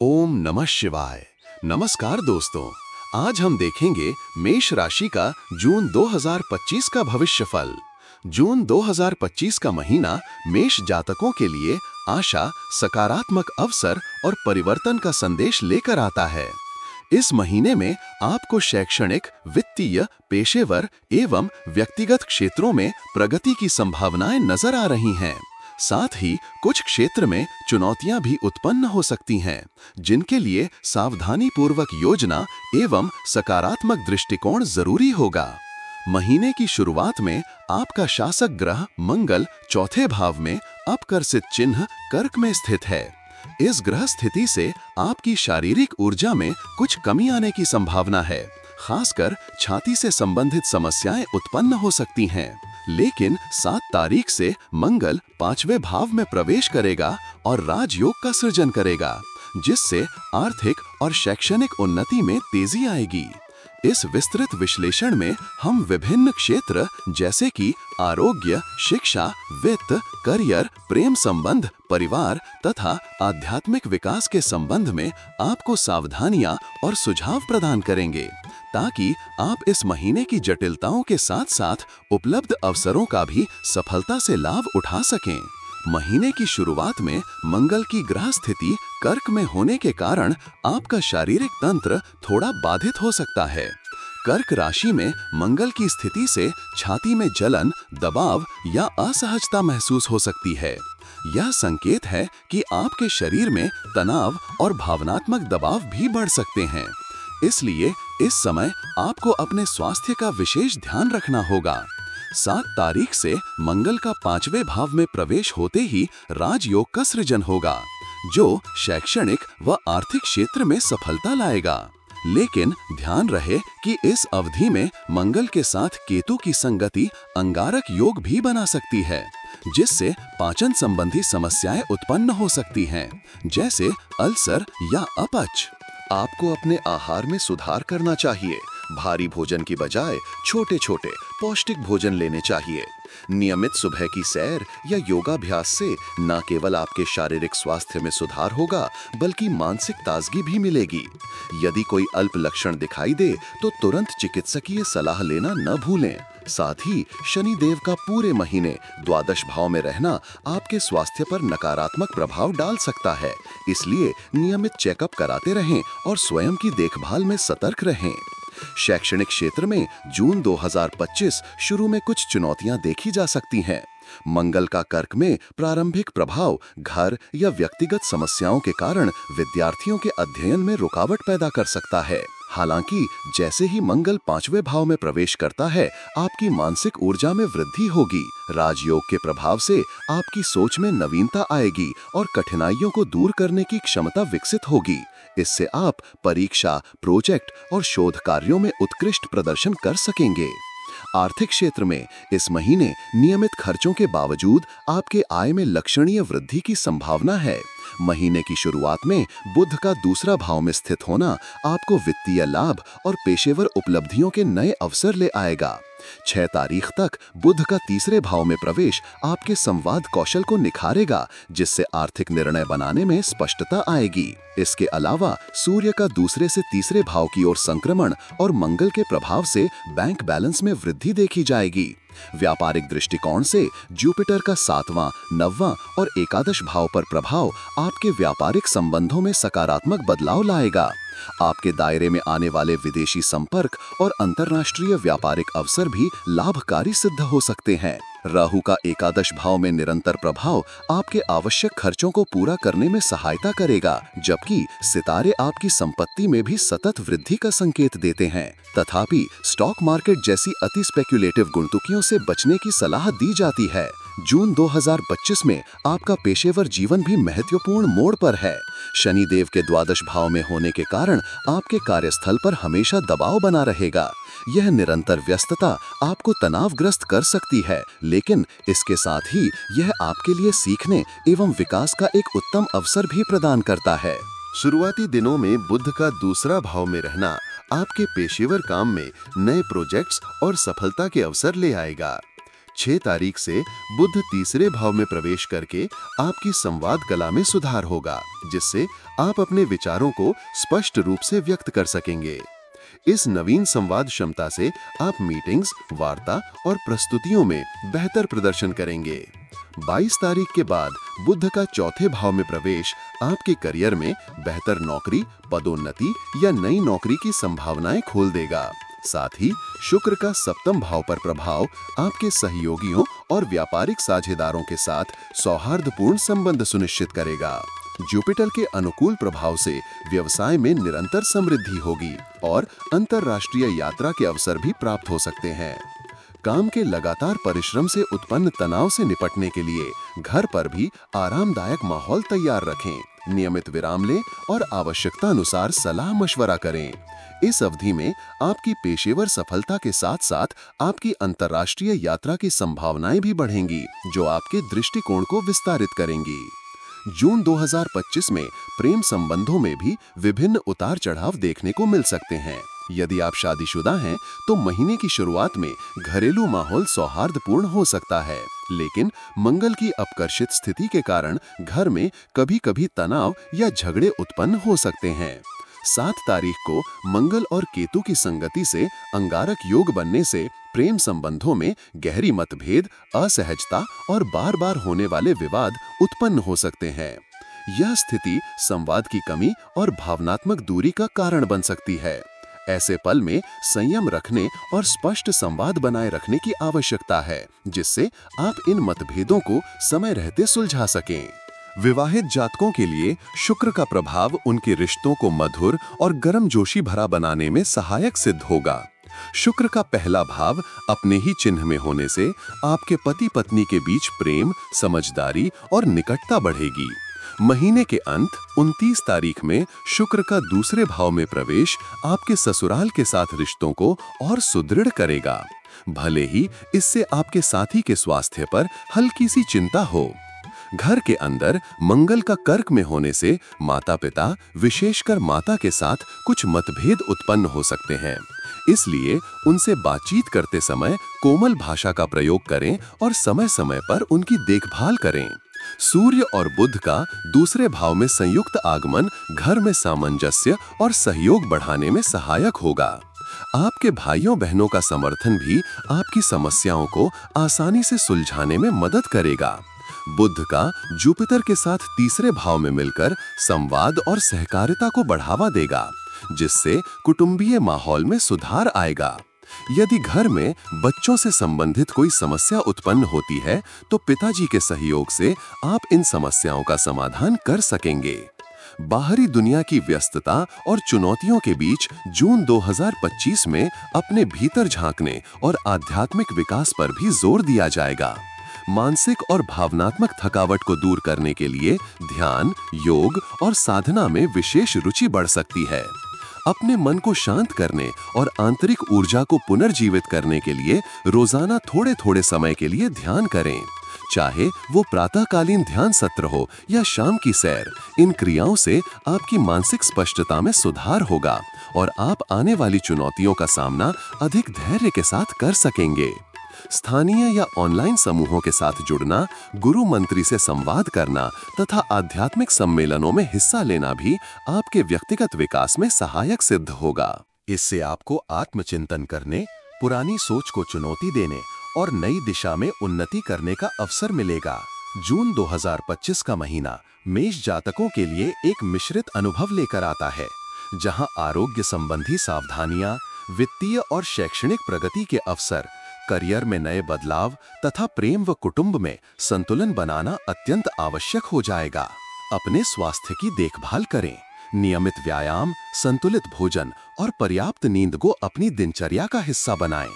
ओम नमः शिवाय। नमस्कार दोस्तों, आज हम देखेंगे मेष राशि का जून 2025 का भविष्यफल। जून 2025 का महीना मेष जातकों के लिए आशा, सकारात्मक अवसर और परिवर्तन का संदेश लेकर आता है। इस महीने में आपको शैक्षणिक, वित्तीय, पेशेवर एवं व्यक्तिगत क्षेत्रों में प्रगति की संभावनाएं नजर आ रही हैं। साथ ही कुछ क्षेत्र में चुनौतियां भी उत्पन्न हो सकती हैं, जिनके लिए सावधानी पूर्वक योजना एवं सकारात्मक दृष्टिकोण जरूरी होगा। महीने की शुरुआत में आपका शासक ग्रह मंगल चौथे भाव में अपकर्षित चिन्ह कर्क में स्थित है। इस ग्रह स्थिति से आपकी शारीरिक ऊर्जा में कुछ कमी आने की संभावना है। खासकर छाती से संबंधित समस्याएं उत्पन्न हो सकती हैं। लेकिन 7 तारीख से मंगल 5वें भाव में प्रवेश करेगा और राजयोग का सृजन करेगा, जिससे आर्थिक और शैक्षणिक उन्नति में तेजी आएगी। इस विस्तृत विश्लेषण में हम विभिन्न क्षेत्र जैसे कि आरोग्य, शिक्षा, वित्त, करियर, प्रेम संबंध, परिवार तथा आध्यात्मिक विकास के संबंध में आपको सावधानियां और सुझाव प्रदान करेंगे, ताकि आप इस महीने की जटिलताओं के साथ साथ उपलब्ध अवसरों का भी सफलता से लाभ उठा सकें। महीने की शुरुआत में मंगल की ग्रह स्थिति कर्क में होने के कारण आपका शारीरिक तंत्र थोड़ा बाधित हो सकता है। कर्क राशि में मंगल की स्थिति से छाती में जलन, दबाव या असहजता महसूस हो सकती है। यह संकेत है कि आपके शरीर में तनाव और भावनात्मक दबाव भी बढ़ सकते हैं। इसलिए इस समय आपको अपने स्वास्थ्य का विशेष ध्यान रखना होगा। 7 तारीख से मंगल का 5वें भाव में प्रवेश होते ही राजयोग का सृजन होगा, जो शैक्षणिक व आर्थिक क्षेत्र में सफलता लाएगा। लेकिन ध्यान रहे कि इस अवधि में मंगल के साथ केतु की संगति अंगारक योग भी बना सकती है, जिससे पाचन संबंधी समस्याएं उत्पन्न हो सकती हैं, जैसे अल्सर या अपच। आपको अपने आहार में सुधार करना चाहिए। भारी भोजन की बजाय छोटे छोटे पौष्टिक भोजन लेने चाहिए। नियमित सुबह की सैर या योगाभ्यास से न केवल आपके शारीरिक स्वास्थ्य में सुधार होगा, बल्कि मानसिक ताजगी भी मिलेगी। यदि कोई अल्प लक्षण दिखाई दे तो तुरंत चिकित्सकीय सलाह लेना न भूलें। साथ ही शनि देव का पूरे महीने द्वादश भाव में रहना आपके स्वास्थ्य पर नकारात्मक प्रभाव डाल सकता है। इसलिए नियमित चेकअप कराते रहें और स्वयं की देखभाल में सतर्क रहें। शैक्षणिक क्षेत्र में जून 2025 शुरू में कुछ चुनौतियां देखी जा सकती हैं। मंगल का कर्क में प्रारंभिक प्रभाव घर या व्यक्तिगत समस्याओं के कारण विद्यार्थियों के अध्ययन में रुकावट पैदा कर सकता है। हालांकि जैसे ही मंगल 5वें भाव में प्रवेश करता है, आपकी मानसिक ऊर्जा में वृद्धि होगी। राजयोग के प्रभाव से आपकी सोच में नवीनता आएगी और कठिनाइयों को दूर करने की क्षमता विकसित होगी। इससे आप परीक्षा, प्रोजेक्ट और शोध कार्यों में उत्कृष्ट प्रदर्शन कर सकेंगे। आर्थिक क्षेत्र में इस महीने नियमित खर्चों के बावजूद आपके आय में लक्षणीय वृद्धि की संभावना है। महीने की शुरुआत में बुध का दूसरा भाव में स्थित होना आपको वित्तीय लाभ और पेशेवर उपलब्धियों के नए अवसर ले आएगा। 6 तारीख तक बुध का तीसरे भाव में प्रवेश आपके संवाद कौशल को निखारेगा, जिससे आर्थिक निर्णय बनाने में स्पष्टता आएगी। इसके अलावा सूर्य का दूसरे से तीसरे भाव की ओर संक्रमण और मंगल के प्रभाव से बैंक बैलेंस में वृद्धि देखी जाएगी। व्यापारिक दृष्टिकोण से जुपिटर का 7वां, 9वां और एकादश भाव पर प्रभाव आपके व्यापारिक संबंधों में सकारात्मक बदलाव लाएगा। आपके दायरे में आने वाले विदेशी संपर्क और अंतर्राष्ट्रीय व्यापारिक अवसर भी लाभकारी सिद्ध हो सकते हैं। राहु का एकादश भाव में निरंतर प्रभाव आपके आवश्यक खर्चों को पूरा करने में सहायता करेगा, जबकि सितारे आपकी संपत्ति में भी सतत वृद्धि का संकेत देते हैं। तथापि स्टॉक मार्केट जैसी अति स्पेक्युलेटिव गुणतुकियों से बचने की सलाह दी जाती है। जून 2025 में आपका पेशेवर जीवन भी महत्वपूर्ण मोड़ पर है। शनि देव के द्वादश भाव में होने के कारण आपके कार्यस्थल पर हमेशा दबाव बना रहेगा। यह निरंतर व्यस्तता आपको तनावग्रस्त कर सकती है, लेकिन इसके साथ ही यह आपके लिए सीखने एवं विकास का एक उत्तम अवसर भी प्रदान करता है। शुरुआती दिनों में बुध का दूसरा भाव में रहना आपके पेशेवर काम में नए प्रोजेक्ट्स और सफलता के अवसर ले आएगा। 6 तारीख से बुध तीसरे भाव में प्रवेश करके आपकी संवाद कला में सुधार होगा, जिससे आप अपने विचारों को स्पष्ट रूप से व्यक्त कर सकेंगे। इस नवीन संवाद क्षमता से आप मीटिंग्स, वार्ता और प्रस्तुतियों में बेहतर प्रदर्शन करेंगे। 22 तारीख के बाद बुध का चौथे भाव में प्रवेश आपके करियर में बेहतर नौकरी, पदोन्नति या नई नौकरी की संभावनाएं खोल देगा। साथ ही शुक्र का सप्तम भाव पर प्रभाव आपके सहयोगियों और व्यापारिक साझेदारों के साथ सौहार्दपूर्ण संबंध सुनिश्चित करेगा। जुपिटर के अनुकूल प्रभाव से व्यवसाय में निरंतर समृद्धि होगी और अंतर्राष्ट्रीय यात्रा के अवसर भी प्राप्त हो सकते हैं। काम के लगातार परिश्रम से उत्पन्न तनाव से निपटने के लिए घर पर भी आरामदायक माहौल तैयार रखें। नियमित विराम लें और आवश्यकता अनुसार सलाह मशवरा करें। इस अवधि में आपकी पेशेवर सफलता के साथ साथ आपकी अंतर्राष्ट्रीय यात्रा की संभावनाएं भी बढ़ेंगी, जो आपके दृष्टिकोण को विस्तारित करेंगी। जून 2025 में प्रेम संबंधों में भी विभिन्न उतार चढ़ाव देखने को मिल सकते हैं। यदि आप शादीशुदा हैं तो महीने की शुरुआत में घरेलू माहौल सौहार्दपूर्ण हो सकता है, लेकिन मंगल की अपकर्षित स्थिति के कारण घर में कभी-कभी तनाव या झगड़े उत्पन्न हो सकते हैं। 7 तारीख को मंगल और केतु की संगति से अंगारक योग बनने से प्रेम संबंधों में गहरी मतभेद, असहजता और बार-बार होने वाले विवाद उत्पन्न हो सकते हैं। यह स्थिति संवाद की कमी और भावनात्मक दूरी का कारण बन सकती है। ऐसे पल में संयम रखने और स्पष्ट संवाद बनाए रखने की आवश्यकता है, जिससे आप इन मतभेदों को समय रहते सुलझा सकें। विवाहित जातकों के लिए शुक्र का प्रभाव उनके रिश्तों को मधुर और गर्मजोशी भरा बनाने में सहायक सिद्ध होगा। शुक्र का पहला भाव अपने ही चिन्ह में होने से आपके पति पत्नी के बीच प्रेम, समझदारी और निकटता बढ़ेगी। महीने के अंत 29 तारीख में शुक्र का दूसरे भाव में प्रवेश आपके ससुराल के साथ रिश्तों को और सुदृढ़ करेगा। भले ही इससे आपके साथी के स्वास्थ्य पर हल्की सी चिंता हो। घर के अंदर मंगल का कर्क में होने से माता-पिता, विशेषकर माता के साथ कुछ मतभेद उत्पन्न हो सकते हैं। इसलिए उनसे बातचीत करते समय कोमल भाषा का प्रयोग करें और समय-समय पर उनकी देखभाल करें। सूर्य और बुध का दूसरे भाव में संयुक्त आगमन घर में सामंजस्य और सहयोग बढ़ाने में सहायक होगा। आपके भाइयों बहनों का समर्थन भी आपकी समस्याओं को आसानी से सुलझाने में मदद करेगा। बुध का जुपिटर के साथ तीसरे भाव में मिलकर संवाद और सहकारिता को बढ़ावा देगा, जिससे कुटुंबीय माहौल में सुधार आएगा। यदि घर में बच्चों से संबंधित कोई समस्या उत्पन्न होती है, तो पिताजी के सहयोग से आप इन समस्याओं का समाधान कर सकेंगे। बाहरी दुनिया की व्यस्तता और चुनौतियों के बीच जून 2025 में अपने भीतर झांकने और आध्यात्मिक विकास पर भी जोर दिया जाएगा। मानसिक और भावनात्मक थकावट को दूर करने के लिए ध्यान, योग और साधना में विशेष रुचि बढ़ सकती है। अपने मन को शांत करने और आंतरिक ऊर्जा को पुनर्जीवित करने के लिए रोजाना थोड़े-थोड़े समय के लिए ध्यान करें। चाहे वो प्रातःकालीन ध्यान सत्र हो या शाम की सैर, इन क्रियाओं से आपकी मानसिक स्पष्टता में सुधार होगा और आप आने वाली चुनौतियों का सामना अधिक धैर्य के साथ कर सकेंगे। स्थानीय या ऑनलाइन समूहों के साथ जुड़ना, गुरु मंत्री से संवाद करना तथा आध्यात्मिक सम्मेलनों में हिस्सा लेना भी आपके व्यक्तिगत विकास में सहायक सिद्ध होगा। इससे आपको आत्मचिंतन करने, पुरानी सोच को चुनौती देने और नई दिशा में उन्नति करने का अवसर मिलेगा। जून 2025 का महीना मेष जातकों के लिए एक मिश्रित अनुभव लेकर आता है, जहां आरोग्य संबंधी सावधानियां, वित्तीय और शैक्षणिक प्रगति के अवसर, करियर में नए बदलाव तथा प्रेम व कुटुंब में संतुलन बनाना अत्यंत आवश्यक हो जाएगा। अपने स्वास्थ्य की देखभाल करें। नियमित व्यायाम, संतुलित भोजन और पर्याप्त नींद को अपनी दिनचर्या का हिस्सा बनाएं।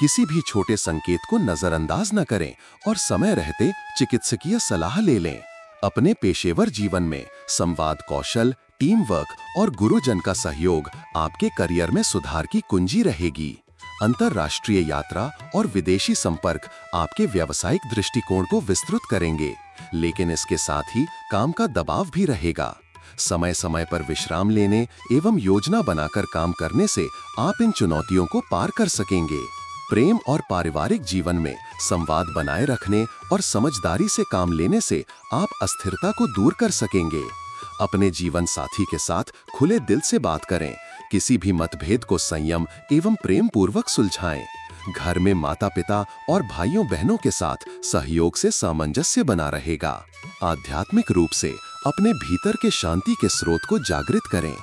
किसी भी छोटे संकेत को नजरअंदाज न करें और समय रहते चिकित्सकीय सलाह ले लें। अपने पेशेवर जीवन में संवाद कौशल, टीम वर्क और गुरुजन का सहयोग आपके करियर में सुधार की कुंजी रहेगी। अंतर्राष्ट्रीय यात्रा और विदेशी संपर्क आपके व्यावसायिक दृष्टिकोण को विस्तृत करेंगे, लेकिन इसके साथ ही काम का दबाव भी रहेगा। समय समय पर विश्राम लेने एवं योजना बनाकर काम करने से आप इन चुनौतियों को पार कर सकेंगे। प्रेम और पारिवारिक जीवन में संवाद बनाए रखने और समझदारी से काम लेने से आप अस्थिरता को दूर कर सकेंगे। अपने जीवन साथी के साथ खुले दिल से बात करें। किसी भी मतभेद को संयम एवं प्रेम पूर्वक सुलझाएं। घर में माता पिता और भाइयों बहनों के साथ सहयोग से सामंजस्य बना रहेगा। आध्यात्मिक रूप से अपने भीतर के शांति के स्रोत को जागृत करें।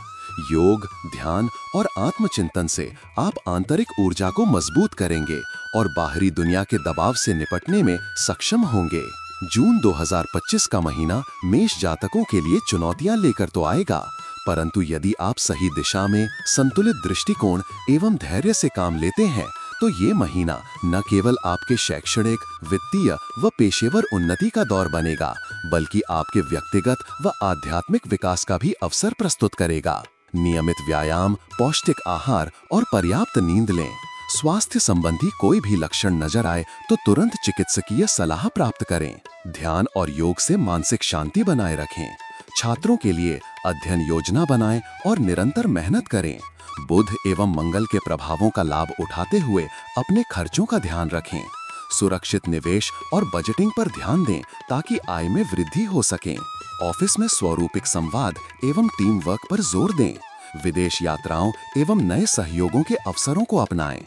योग, ध्यान और आत्मचिंतन से आप आंतरिक ऊर्जा को मजबूत करेंगे और बाहरी दुनिया के दबाव से निपटने में सक्षम होंगे। जून 2025 का महीना मेष जातकों के लिए चुनौतियां लेकर तो आएगा, परंतु यदि आप सही दिशा में संतुलित दृष्टिकोण एवं धैर्य से काम लेते हैं तो ये महीना न केवल आपके शैक्षणिक, वित्तीय व पेशेवर उन्नति का दौर बनेगा, बल्कि आपके व्यक्तिगत व आध्यात्मिक विकास का भी अवसर प्रस्तुत करेगा। नियमित व्यायाम, पौष्टिक आहार और पर्याप्त नींद लें। स्वास्थ्य संबंधी कोई भी लक्षण नजर आए तो तुरंत चिकित्सकीय सलाह प्राप्त करें। ध्यान और योग से मानसिक शांति बनाए रखें। छात्रों के लिए अध्ययन योजना बनाएं और निरंतर मेहनत करें। बुध एवं मंगल के प्रभावों का लाभ उठाते हुए अपने खर्चों का ध्यान रखें। सुरक्षित निवेश और बजटिंग पर ध्यान दें ताकि आय में वृद्धि हो सके। ऑफिस में स्वरूपिक संवाद एवं टीम वर्क पर जोर दें। विदेश यात्राओं एवं नए सहयोगों के अवसरों को अपनाएं।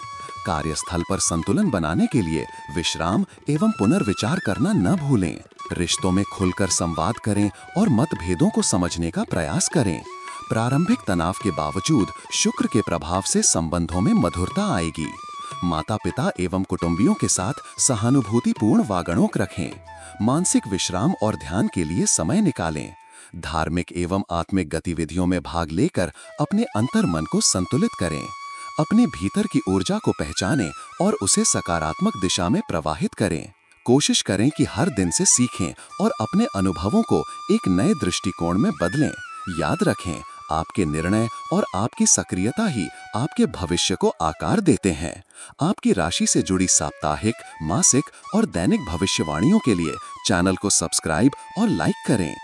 कार्यस्थल पर संतुलन बनाने के लिए विश्राम एवं पुनर्विचार करना न भूलें। रिश्तों में खुलकर संवाद करें और मतभेदों को समझने का प्रयास करें। प्रारंभिक तनाव के बावजूद शुक्र के प्रभाव से संबंधों में मधुरता आएगी। माता पिता एवं कुटुंबियों के साथ सहानुभूतिपूर्ण वागणोक रखें। मानसिक विश्राम और ध्यान के लिए समय निकालें। धार्मिक एवं आत्मिक गतिविधियों में भाग लेकर अपने अंतर मन को संतुलित करें। अपने भीतर की ऊर्जा को पहचानें और उसे सकारात्मक दिशा में प्रवाहित करें। कोशिश करें कि हर दिन से सीखें और अपने अनुभवों को एक नए दृष्टिकोण में बदलें। याद रखें, आपके निर्णय और आपकी सक्रियता ही आपके भविष्य को आकार देते हैं। आपकी राशि से जुड़ी साप्ताहिक, मासिक और दैनिक भविष्यवाणियों के लिए चैनल को सब्सक्राइब और लाइक करें।